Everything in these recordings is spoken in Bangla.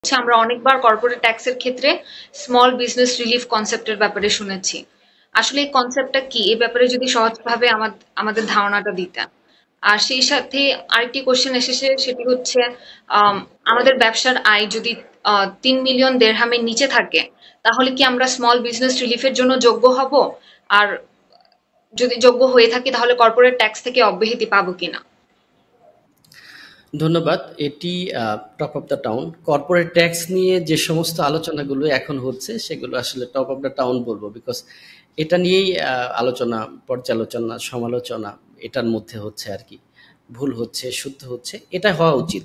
আমরা অনেকবার কর্পোরেট ট্যাক্সের ক্ষেত্রে স্মল বিজনেস রিলিফ কনসেপ্টের ব্যাপারে শুনেছি। আসলে এই কনসেপ্টটা কি, এ ব্যাপারে যদি সহজভাবে আমাদের ধারণাটা দিতেন। আর সেই সাথে আরেকটি কোশ্চেন এসেছে, সেটি হচ্ছে আমাদের ব্যবসার আয় যদি 3 মিলিয়ন দেড়হামের নিচে থাকে, তাহলে কি আমরা স্মল বিজনেস রিলিফের জন্য যোগ্য হব? আর যদি যোগ্য হয়ে থাকি, তাহলে কর্পোরেট ট্যাক্স থেকে অব্যাহতি পাবো কিনা? ধন্যবাদ। এটি top of the town corporate tax নিয়ে যে সমস্ত আলোচনাগুলো এখন হচ্ছে সেগুলো আসলে টপ অফ দ্য টাউন বলবো, বিকজ এটা নিয়েই আলোচনা, পর্যালোচনা, সমালোচনা এটার মধ্যে হচ্ছে আর কি। ভুল হচ্ছে, শুদ্ধ হচ্ছে, এটা হওয়া উচিত।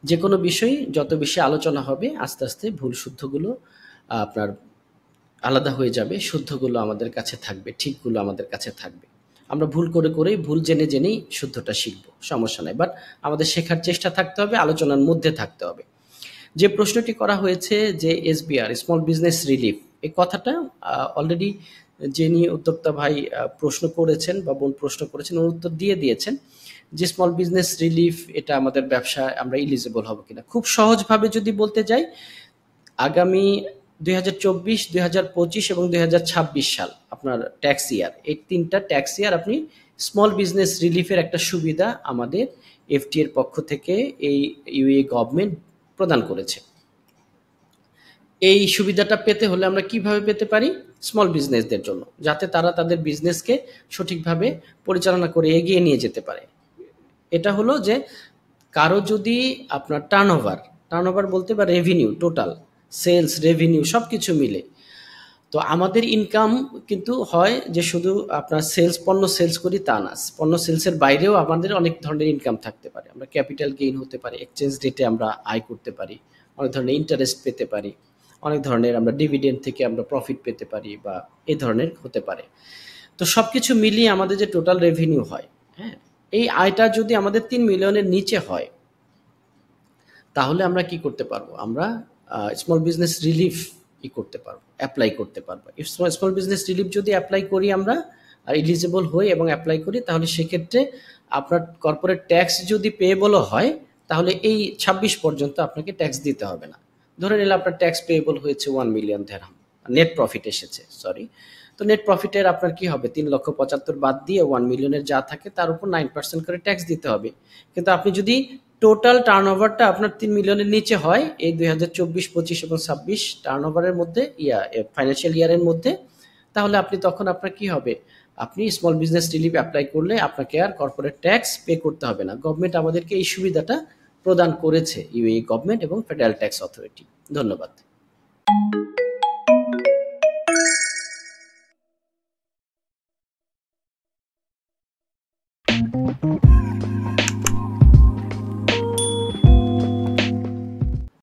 যে কোনো বিষয়ে যত বেশি আলোচনা হবে আস্তে আস্তে ভুল শুদ্ধগুলো আপনার আলাদা হয়ে যাবে, শুদ্ধগুলো আমাদের কাছে থাকবে, ঠিকগুলো আমাদের কাছে থাকবে। আমরা ভুল করে করেই, ভুল জেনে জেনেই শুদ্ধটা শিখব, সমস্যা নাই। বাট আমাদের শেখার চেষ্টা থাকতে হবে, আলোচনার মধ্যে থাকতে হবে। যে প্রশ্নটি করা হয়েছে যে এসবিআর স্মল বিজনেস রিলিফ, এই কথাটা অলরেডি যিনি উদ্যোক্তা ভাই প্রশ্ন করেছেন বা বোন প্রশ্ন করেছেন, ওর উত্তর দিয়ে দিয়েছেন যে স্মল বিজনেস রিলিফ এটা আমাদের ব্যবসায় আমরা ইলিজিবল হব কিনা। খুব সহজভাবে যদি বলতে যাই, আগামী 2024, 2025 এবং 2026 সাল আপনার ট্যাক্স ইয়ার, এই 3টা ট্যাক্স ইয়ার আপনি স্মল বিজনেস রিলিফের একটা সুবিধা আমাদের এফটি এর পক্ষ থেকে এই ইউএ গভর্নমেন্ট প্রদান করেছে। এই সুবিধাটা পেতে হলে আমরা কিভাবে পেতে পারি? স্মল বিজনেসদের জন্য, যাতে তারা তাদের বিজনেসকে সঠিকভাবে পরিচালনা করে এগিয়ে নিয়ে যেতে পারে। এটা হলো যে কারো যদি আপনার টার্নওভার বলতে বা রেভিনিউ, টোটাল সেলস রেভিনিউ সব কিছু মিলে, তো আমাদের ইনকাম কিন্তু হয় যে শুধু আপনার পণ্য সেলস করি তা না, পণ্য সেলসের বাইরেও আমাদের অনেক ধরনের ইনকাম থাকতে পারে। আমরা ক্যাপিটাল গেইন হতে পারে, এক্সচেঞ্জ রেটে আমরা আয় করতে পারি, অনেক ধরনের ইন্টারেস্ট পেতে পারি, অনেক ধরনের আমরা ডিভিডেন্ড থেকে আমরা প্রফিট পেতে পারি, বা এই ধরনের হতে পারে। তো সবকিছু মিলিয়ে আমাদের যে টোটাল রেভিনিউ হয়, হ্যাঁ, এই আয়টা যদি আমাদের 3 মিলিয়নের নিচে হয়, তাহলে আমরা কি করতে পারবো? আমরা স্মল বিজনেস রিলিফ করতে পারবো, অ্যাপ্লাই করতে পারবো। স্মল বিজনেস রিলিফ যদি অ্যাপ্লাই করি আমরা, আর এলিজিবল হই এবং অ্যাপ্লাই করি, তাহলে সেক্ষেত্রে আপনার কর্পোরেট ট্যাক্স যদি পেয়েবলও হয়, তাহলে এই 26 পর্যন্ত আপনাকে ট্যাক্স দিতে হবে না। ধরে নিলে আপনার ট্যাক্স পেয়েবল হয়েছে 1 মিলিয়ন দেড়হাম, নেট প্রফিট এসেছে, সরি। তো নেট প্রফিটের আপনার কি হবে? 3,75,000 বাদ দিয়ে 1 মিলিয়নের যা থাকে তার উপর 9% করে ট্যাক্স দিতে হবে। কিন্তু আপনি যদি টোটাল টার্নওভারটা আপনার 3 মিলিয়নের নিচে হয় এই 2024, 25 এবং 26 টার্নওভারের মধ্যে, ফাইন্যান্সিয়াল ইয়ারের মধ্যে, তাহলে আপনি তখন আপনার কি হবে? আপনি স্মল বিজনেস রিলিফ অ্যাপ্লাই করলে আপনাকে আর কর্পোরেট ট্যাক্স পে করতে হবে না। গভর্নমেন্ট আমাদেরকে এই সুবিধাটা প্রদান করেছে, ইউএই গভর্নমেন্ট এবং ফেডারেল ট্যাক্স অথরিটি। ধন্যবাদ।